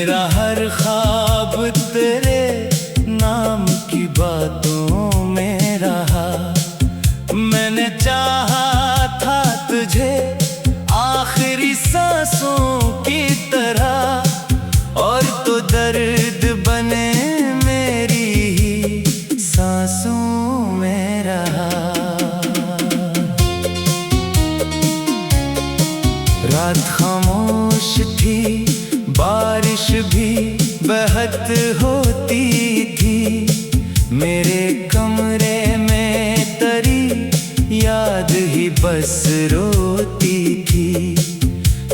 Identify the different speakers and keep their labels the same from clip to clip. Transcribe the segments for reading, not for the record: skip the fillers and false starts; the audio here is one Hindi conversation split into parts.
Speaker 1: मेरा हर ख्वाब तेरे नाम की बातों में रहा। मैंने चाहा था तुझे आखिरी सांसों की तरह, और तो दर्द बने मेरी ही सांसों में रहा। रात खामोश थी, बारिश भी बहत होती थी। मेरे कमरे में तेरी याद ही बस रोती थी।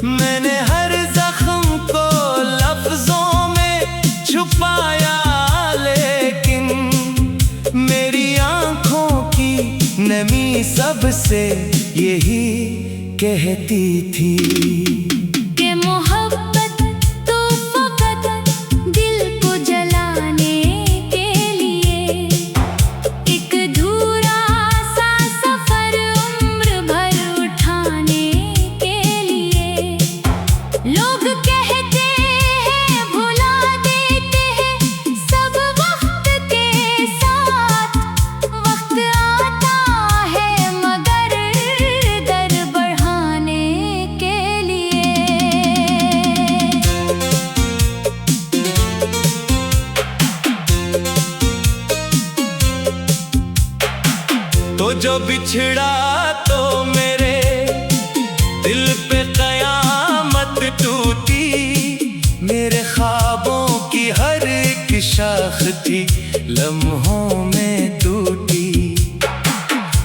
Speaker 1: मैंने हर जख्म को लफ्जों में छुपाया, लेकिन मेरी आंखों की नमी सबसे यही कहती थी
Speaker 2: कि मोहब्बत तो फकत दिल को जलाने के लिए, एक अधूरा सा सफर उम्र भर उठाने के लिए। लोग कहते हैं भुला देते हैं सब वक्त के साथ, वक्त आता है मगर दर बढ़ाने के लिए।
Speaker 1: तो जो बिछड़ा तो मेरे दिल पे कयामत टूटी। मेरे ख्वाबों की हर एक शाख थी लम्हों में टूटी।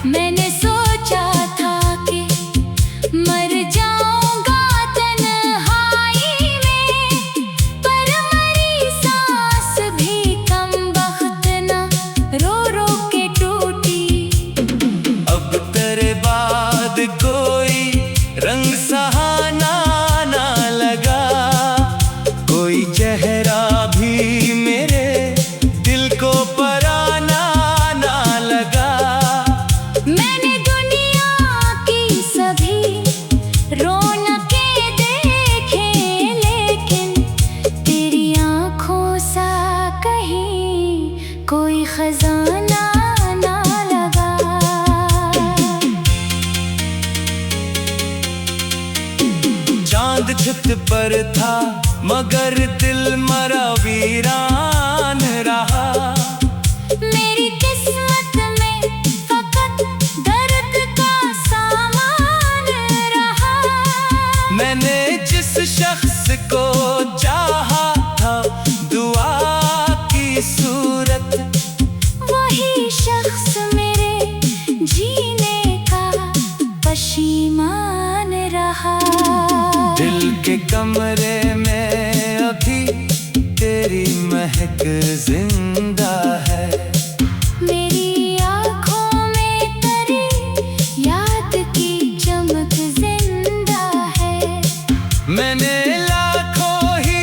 Speaker 2: मैंने सोचा था कि मर जाऊंगा तन्हाई में, पर मरी सांस भी कम वक्त न रो रो के टूटी।
Speaker 1: अब तेरे बाद कोई रंग सहाना ना लगा, कोई चेहरा भी मेरे दिल को पराना ना लगा।
Speaker 2: मैंने दुनिया की सभी रौनकें देखे, लेकिन तेरी आंखों सा कहीं कोई खजाना ना लगा।
Speaker 1: चांद छत पर था मगर दिल मरा वीरान रहा।
Speaker 2: मेरी किस्मत में फकत दर्द का सामान रहा।
Speaker 1: मैंने जिस शख्स को चाहा था दुआ की सूरत,
Speaker 2: वही शख्स मेरे जीने का पशीमान रहा।
Speaker 1: दिल के कमरे में अभी तेरी महक जिंदा है।
Speaker 2: मेरी आँखों में तेरी याद की चमक जिंदा है।
Speaker 1: मैंने लाखों ही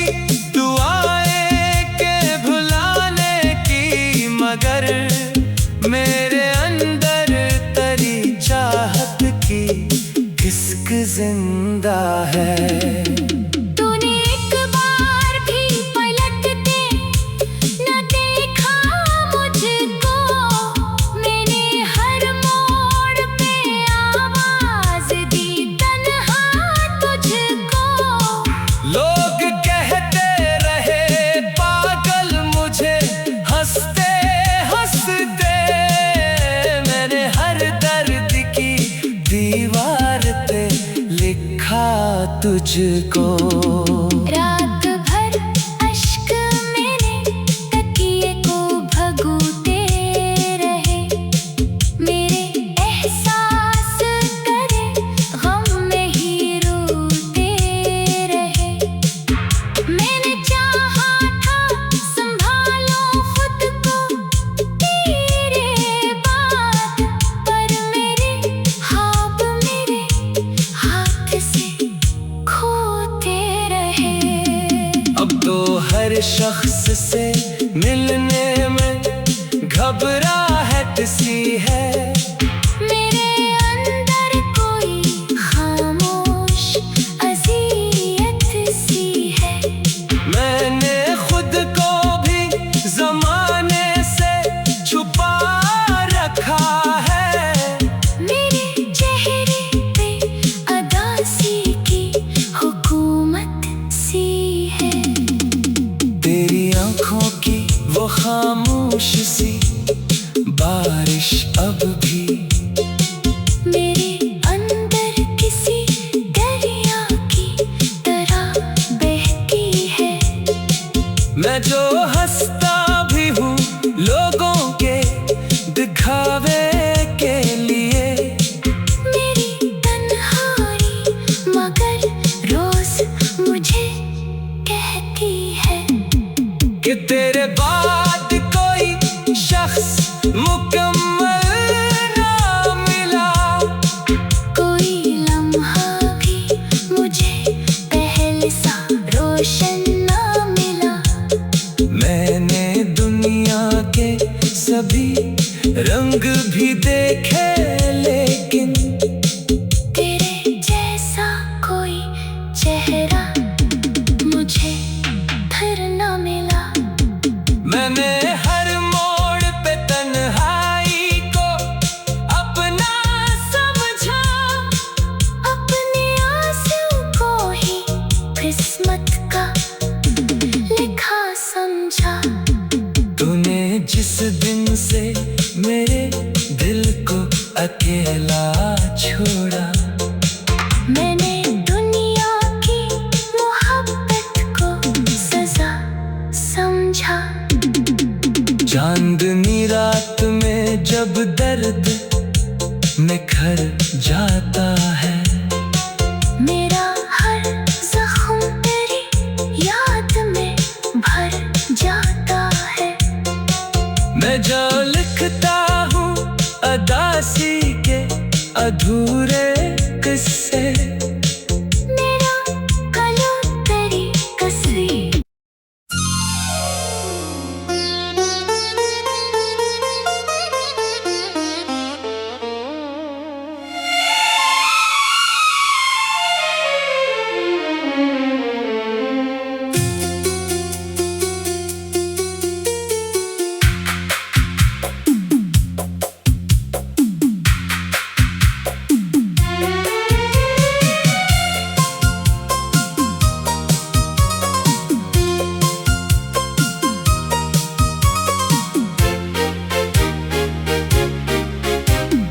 Speaker 1: दुआएं के भुलाने की, मगर मेरे अंदर तेरी चाहत की किस्क जिंदा है।
Speaker 2: तूने एक बार भी पलट के न देखा मुझको, मैंने हर मोड़ पे आवाज दी तन्हा तुझको।
Speaker 1: लोग कहते रहे पागल मुझे हंसते हंसते, मैंने हर दर्द की दीवार पे लिखा तुझको।
Speaker 2: रात भर अश्क मेरे तकिए को भगोते रहे, मेरे एहसास करे गम में ही रोते रहे। मैंने चाहा था संभालो खुद को तेरे बाद, पर मेरे ख्वाब मेरे हाथ से खोते रहे।
Speaker 1: अब तो हर शख्स से मिलने में घबराहट सी है।
Speaker 2: मेरे अंदर कोई खामोश अज़ियत सी है।
Speaker 1: मैंने वो खामोश सी बारिश अब भी
Speaker 2: मेरे अंदर किसी दरिया की तरह बहती है।
Speaker 1: मैं जो हंसता भी हूँ लोगों के दिखावे के लिए,
Speaker 2: मेरी तन्हाई मगर रोज मुझे कहती है
Speaker 1: कि तेरे बाद कोई शख्स मुकम्मल ना मिला।
Speaker 2: कोई लम्हा भी मुझे पहले सा रोशन ना मिला।
Speaker 1: मैंने दुनिया के सभी रंग भी देखे लेकिन
Speaker 2: तेरे जैसा कोई चेहरा मुझे फिर ना मिला।
Speaker 1: मैंने हर मोड़ पे तन्हाई को अपना समझा,
Speaker 2: अपने आंसू को ही किस्मत का लिखा समझा।
Speaker 1: तूने जिस दिन से मेरे दिल को अकेला छोड़ा,
Speaker 2: मैंने दुनिया की मोहब्बत को सजा समझा।
Speaker 1: चांदनी रात में जब दर्द निखर जाता है,
Speaker 2: मेरा हर जख्म तेरी याद में भर जाता है।
Speaker 1: मैं जो लिखता हूँ अदासी के अधूरे किस्से,
Speaker 2: मेरा कलम तेरी तस्वीर।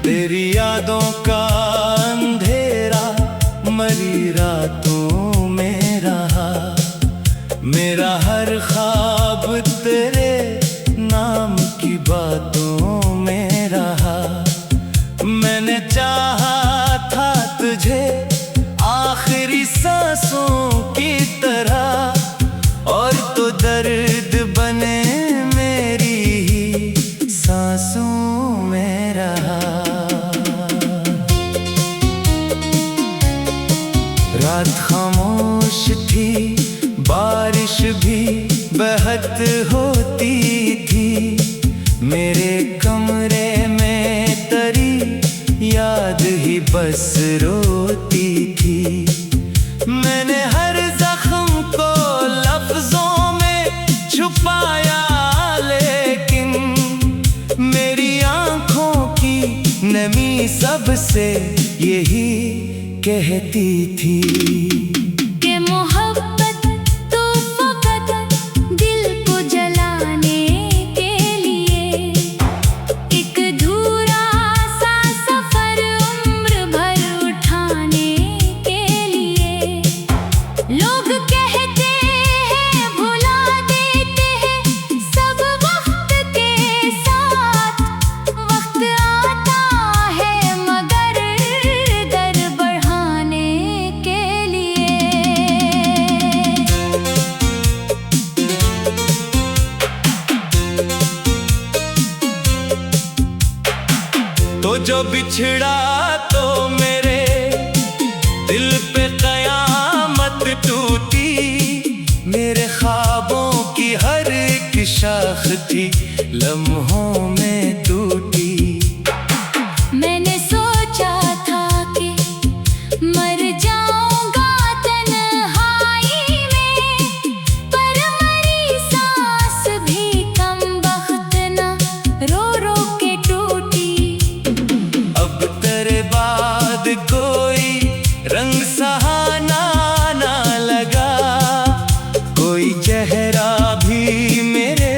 Speaker 1: तेरी यादों का अंधेरा मरी रातों में रहा। मेरा हर ख्वाब तेरे नाम की बातों में रहा। मैंने चाहा था तुझे आखिरी सांसों की तरह, और तो दर्द बने मेरी ही सांसों में रहा। रात खामोश थी, बारिश भी बहत होती थी। मेरे कमरे में तेरी याद ही बस रोती थी। मैंने हर जख्म को लफ्जों में छुपाया, लेकिन मेरी आंखों की नमी सबसे यही कहती थी
Speaker 2: कि मोहब्बत तो फकत दिल को जलाने के लिए, एक धूरा सा सफर उम्र भर उठाने के लिए। लोग कहते हैं भुला देते हैं सब वक्त के साथ, वक्त आता है मगर दर बढ़ाने के लिए।
Speaker 1: तो जो बिछड़ा तो मेरे दिल पे कयामत टूटी। मेरे ख्वाबों की हर एक शाख थी लम्हों में टूटी।
Speaker 2: मैंने सोचा था कि मर जाऊंगा तन्हाई में, पर मरी सांस भी कम वक्त न रो रो के टूटी।
Speaker 1: अब तेरे बाद कोई रंग सहाना ना लगा, कोई चेहरा भी मेरे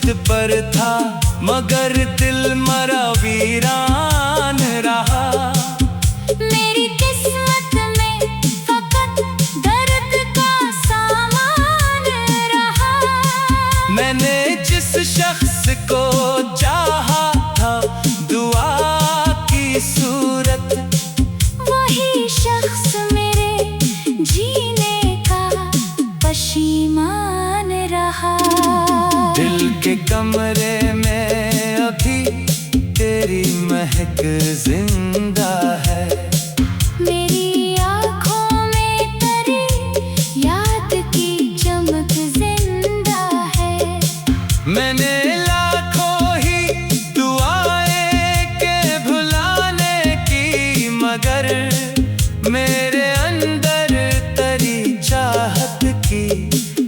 Speaker 1: किस्मत पर था मगर दिल मरा वीरान रहा।
Speaker 2: मेरी किस्मत में फकत दर्द का सामान रहा।
Speaker 1: मैंने जिस शख्स को चाहा था दुआ की सूरत,
Speaker 2: वही शख्स मेरे जीने का पशीमान रहा।
Speaker 1: दिल के कमरे में अभी तेरी महक जिंदा है।
Speaker 2: मेरी आँखों में तेरी याद की चमक जिंदा है।
Speaker 1: मैंने लाखों ही दुआएं के भुलाने की, मगर मेरे अंदर तेरी चाहत की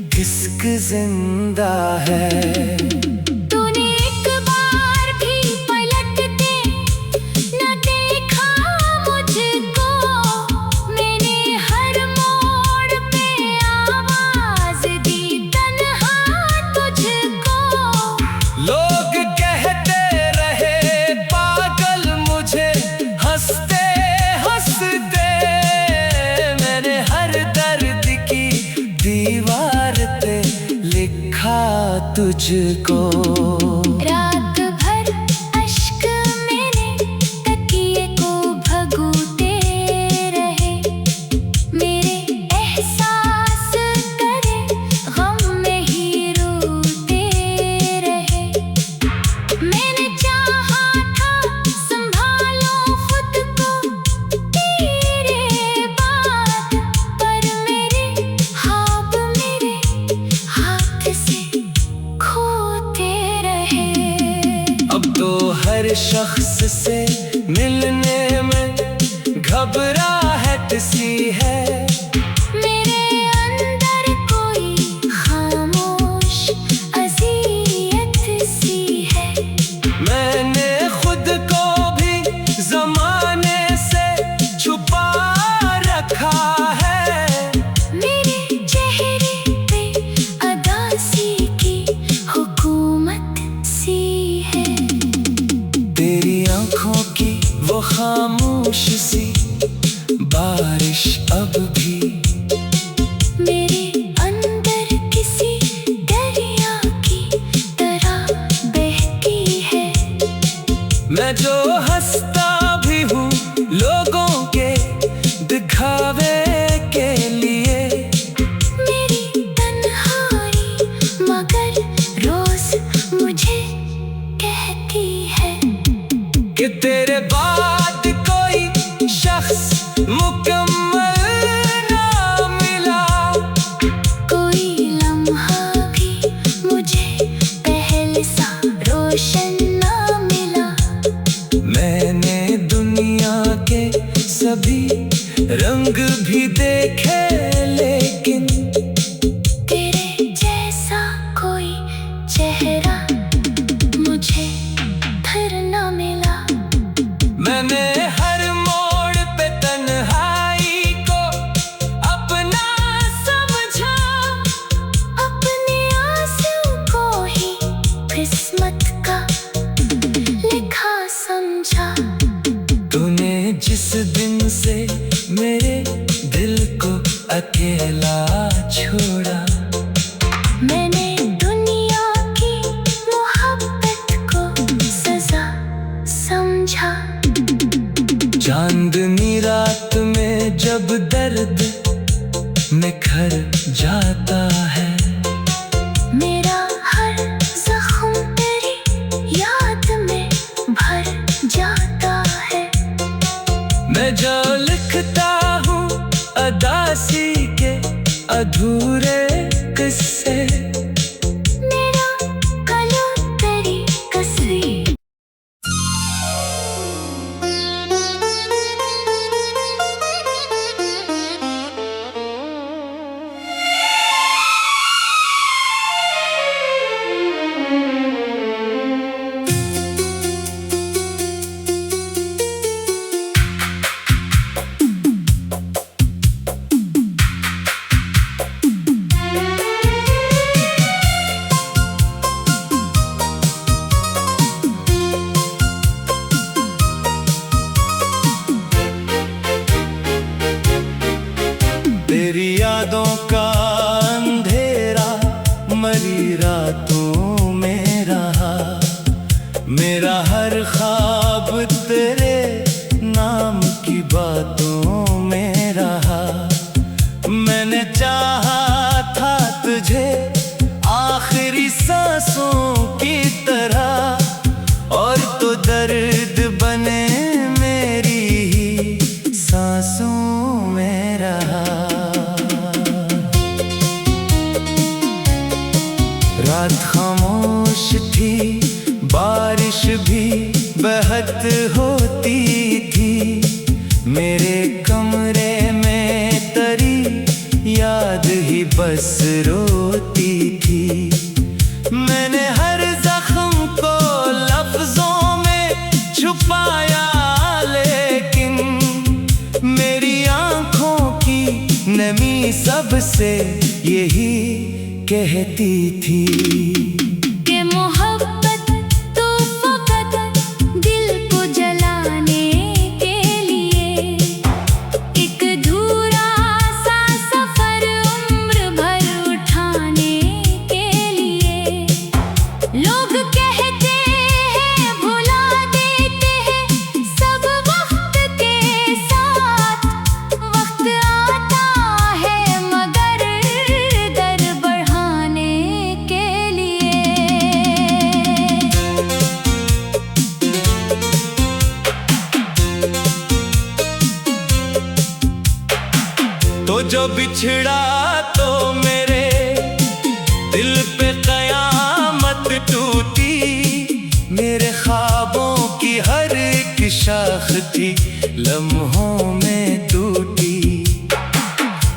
Speaker 1: किस्क जिंदा है।
Speaker 2: तूने एक बार भी पलट के न देखा मुझको। मैंने हर मोड़ पे आवाज दी तन्हा तुझको।
Speaker 1: लोग कहते रहे पागल मुझे हंसते हंसते, मैंने हर दर्द की दीवार पे लिखा तुझको।
Speaker 2: रात भर अश्क मेरे तकिए को भगोते रहे। मेरे एहसास करे गम में ही रोते रहे। मैंने चाहा था संभालो खुद को तेरे बाद, पर मेरे ख्वाब मेरे हाथ से खोते रहे।
Speaker 1: अब तो हर शख्स से मिलने में घबराहट सी है।
Speaker 2: मेरे अंदर कोई खामोश अज़ियत सी है।
Speaker 1: मैंने खुद को भी जमाने से छुपा रखा है।
Speaker 2: मेरे चेहरे पे अदासी की हुकूमत सी है।
Speaker 1: तेरी आंखों की वो खामोश सी बारिश अब भी
Speaker 2: मेरे अंदर किसी दरिया की तरह बहती है।
Speaker 1: मैं जो हंसता भी हूँ लोगों के दिखावे के लिए।
Speaker 2: मेरी तन्हाई मगर रोज मुझे कहती है
Speaker 1: कि तेरे बाद कोई शख्स मुकम्मल ना मिला।
Speaker 2: कोई लम्हा भी मुझे पहले सा रोशन ना मिला।
Speaker 1: मैंने दुनिया के सभी रंग भी देखे, लेकिन
Speaker 2: तेरे जैसा कोई चेहरा मुझे फिर ना मिला।
Speaker 1: मैंने हर मोड़ पे तन्हाई को अपना समझा।
Speaker 2: अपने आंसू को ही किस्मत का लिखा समझा।
Speaker 1: तूने जिस दिन से मेरे दिल को अकेला छोड़ा,
Speaker 2: मैंने दुनिया की मोहब्बत को सजा समझा।
Speaker 1: चांदनी रात में जब दर्द निखर जाता है,
Speaker 2: मेरा हर जख्म तेरी याद में भर जाता है।
Speaker 1: मैं जो लिखता हूँ अदासी के अधूरे किस्से,
Speaker 2: मेरा कलम तेरी कसरी।
Speaker 1: बहत होती थी मेरे कमरे में तरी, याद ही बस रोती थी। मैंने हर जख्म को लफ्जों में छुपाया, लेकिन मेरी आंखों की नमी सबसे यही कहती थी
Speaker 2: कि मोहब्बत तो फकत दिल को जलाने के लिए, एक अधूरा सा सफर उम्र भर उठाने के लिए। लोग कहते हैं भुला देते हैं सब वक्त के साथ, वक्त आता है मगर दर बढ़ाने के लिए।
Speaker 1: तो जो बिछड़ा तो मेरे दिल पे कयामत टूटी, मेरे ख्वाबों की हर एक शाख थी लम्हों में टूटी।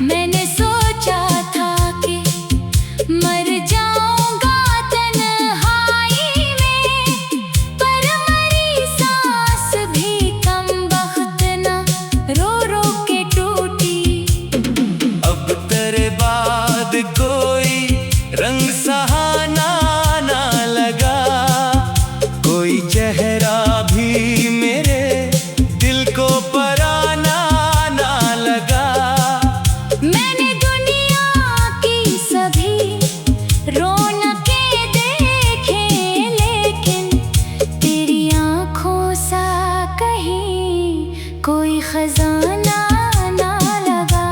Speaker 2: मैंने सोचा था कि मर जाऊंगा तन्हाई में, पर मरी सांस भी कम वक्त न रो रो के टूटी।
Speaker 1: अब तेरे बाद कोई रंग सहाना ना लगा, कोई चेहरा भी मेरे दिल को पराना ना लगा।
Speaker 2: मैंने दुनिया की सभी रौनकें देखे, लेकिन तेरी आंखों सा कहीं कोई खजाना ना लगा।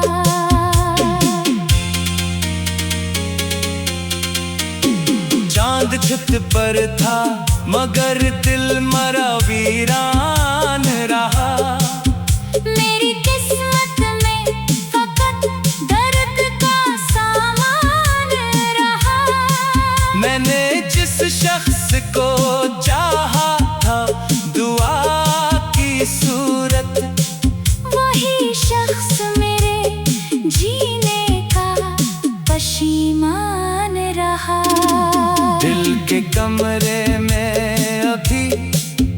Speaker 1: चांद छत पर था मगर दिल मरा वीरान रहा।
Speaker 2: मेरी किस्मत में फकत दर्द का सामान रहा।
Speaker 1: मैंने जिस शख्स को चाहा था दुआ की सूरत,
Speaker 2: वही शख्स मेरे जीने का पशीमान रहा।
Speaker 1: दिल के कमरे में अभी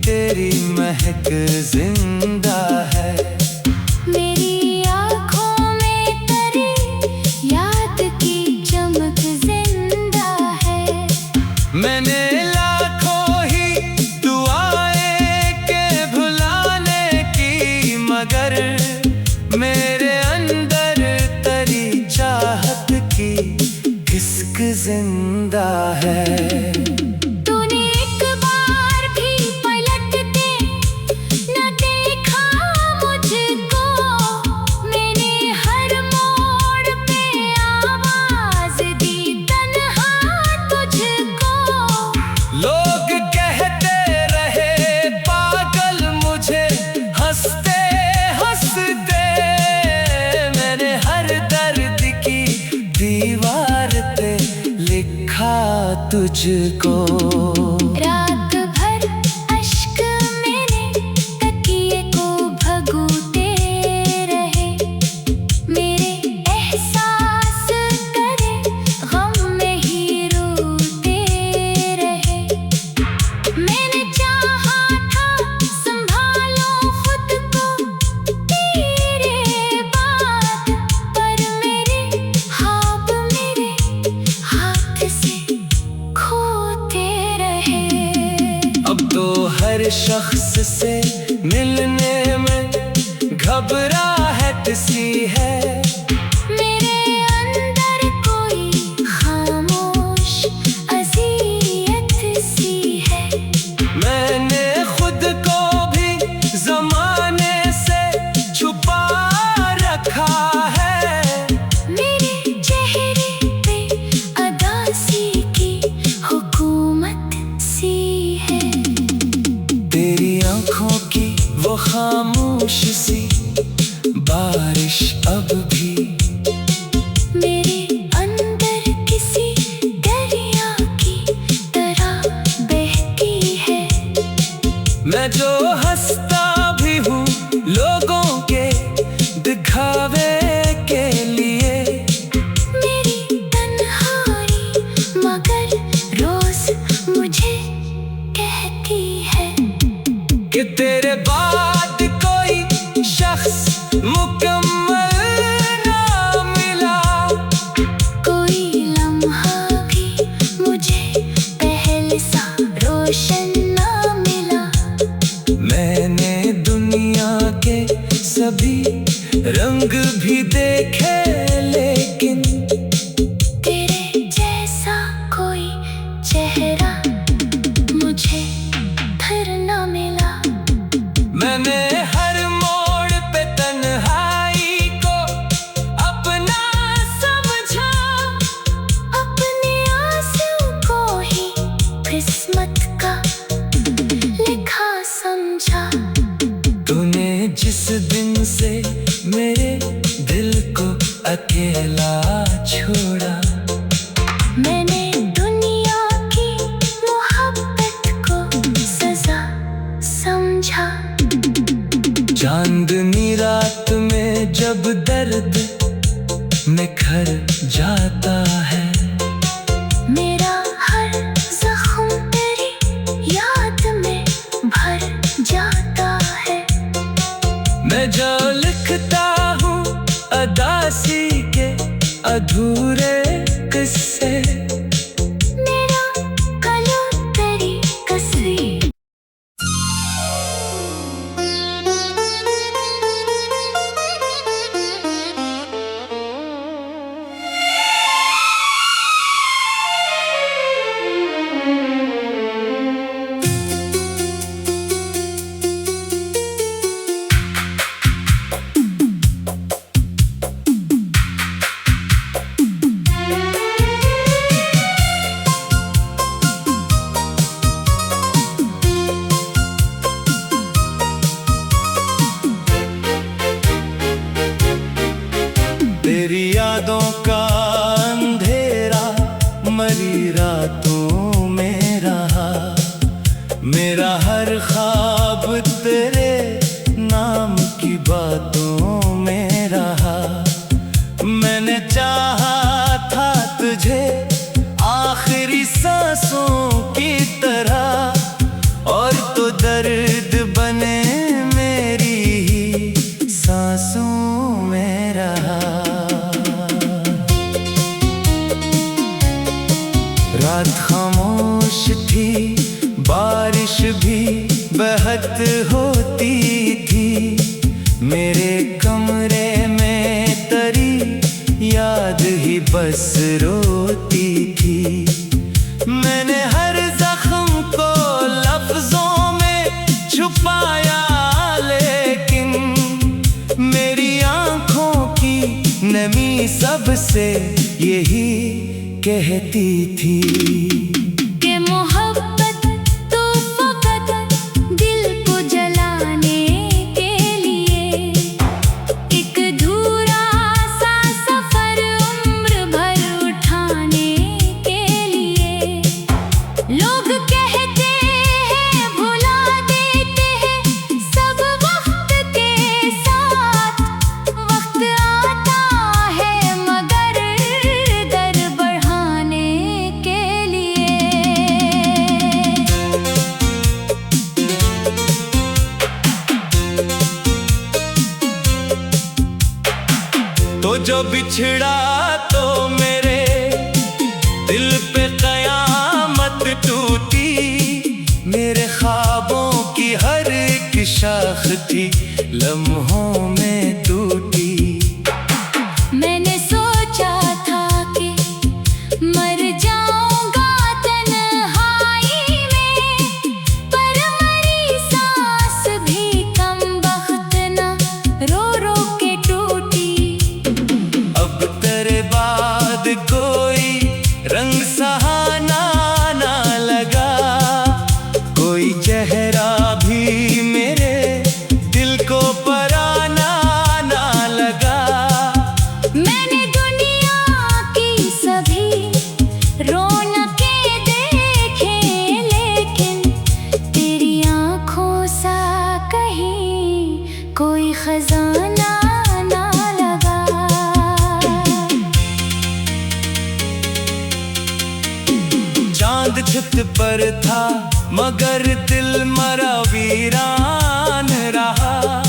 Speaker 1: तेरी महक जिंदा है।
Speaker 2: मेरी आँखों में तेरी याद की चमक जिंदा है।
Speaker 1: मैंने लाखों ही दुआएं के भुलाने की, मगर मेरे अंदर तेरी चाहत की किस्क जिंदा है।
Speaker 2: तूने एक बार भी पलट के न देखा मुझको, मैंने हर मोड़ पे आवाज दी तन्हा तुझको।
Speaker 1: लोग कहते रहे पागल मुझे हंसते हंसते, मैंने हर दर्द की दीवार पे लिखा तुझको।
Speaker 2: रात भर अश्क मेरे तकिए को भगोते रहे, मेरे एहसास करे गम में ही रोते रहे। मैंने चाहा था संभालो खुद को तेरे बाद, पर मेरे ख्वाब मेरे हाथ से खोते रहे।
Speaker 1: अब तो हर शख्स से मिलने में घबराहट सी है।
Speaker 2: मेरे अंदर कोई खामोश अज़ियत सी है।
Speaker 1: मैंने खुद को भी जमाने से छुपा रखा है।
Speaker 2: मेरे चेहरे पे अदासी की हुकूमत सी है।
Speaker 1: तेरी आंखों की वो खामोश सी बारिश अब भी
Speaker 2: मेरे अंदर किसी दरिया की तरह बहती है।
Speaker 1: मैं जो हंसता भी हूँ लोगों के दिखावे के लिए।
Speaker 2: मेरी तन्हाई मगर रोज मुझे कहती है
Speaker 1: कि तेरे बाद कोई शख्स मुकम्मल ना मिला।
Speaker 2: कोई लम्हा भी मुझे पहले सा रोशन ना मिला।
Speaker 1: मैंने दुनिया के सभी रंग भी देखे लेकिन
Speaker 2: तेरे जैसा कोई चेहरा मुझे फिर न मिला।
Speaker 1: मैंने हर मोड़ पे तन्हाई को अपना समझा।
Speaker 2: अपने आंसू को ही किस्मत का लिखा समझा।
Speaker 1: तूने जिस दिन से मेरे दिल को अकेला छोड़ा।
Speaker 2: मैंने दुनिया की मोहब्बत को सजा समझा।
Speaker 1: चांदनी रात में जब दर्द निखर जाता है।
Speaker 2: मेरा हर जख्म तेरी याद में भर जाता है।
Speaker 1: मैं जो लिखता हूँ अदासी के अधूरे किस्से।
Speaker 2: मेरा कलम तेरी कसरी।
Speaker 1: तेरी यादों का अंधेरा मरी रातों में रहा। मेरा हर ख्वाब तेरे नाम की बातों में रहा। मैंने चाहा था तुझे आखिरी सांसों की तरह और तो दर्द बने मेरी ही सांसों में रहा। रात खामोश थी, बारिश भी बहत होती थी। मेरे कमरे में तेरी याद ही बस रोती थी। मैंने हर जख्म को लफ्जों में छुपाया लेकिन मेरी आंखों की नमी सबसे यही कहती थी
Speaker 2: कि मोहब्बत तो फकत दिल को जलाने के लिए एक धूरा सा सफर उम्र भर उठाने के लिए। लोग कहते हैं भुला देते हैं सब वक्त के साथ। वक्त आता है मगर दर बढ़ाने के लिए।
Speaker 1: तो जो बिछड़ा तो मेरे दिल पे कयामत टूटी। मेरे ख्वाबों की हर एक शाख थी लम्हों में टूटी।
Speaker 2: मैंने सोचा था कि मर जाऊंगा तन्हाई में पर मरी सांस भी कम वक्त न रो रो के टूटी।
Speaker 1: अब तेरे बाद कोई रंग सहाना ना लगा। कोई चेहरा भी मेरे दिल को पराना
Speaker 2: खजाना ना लगा।
Speaker 1: चांद छत पर था मगर दिल मरा वीरान रहा।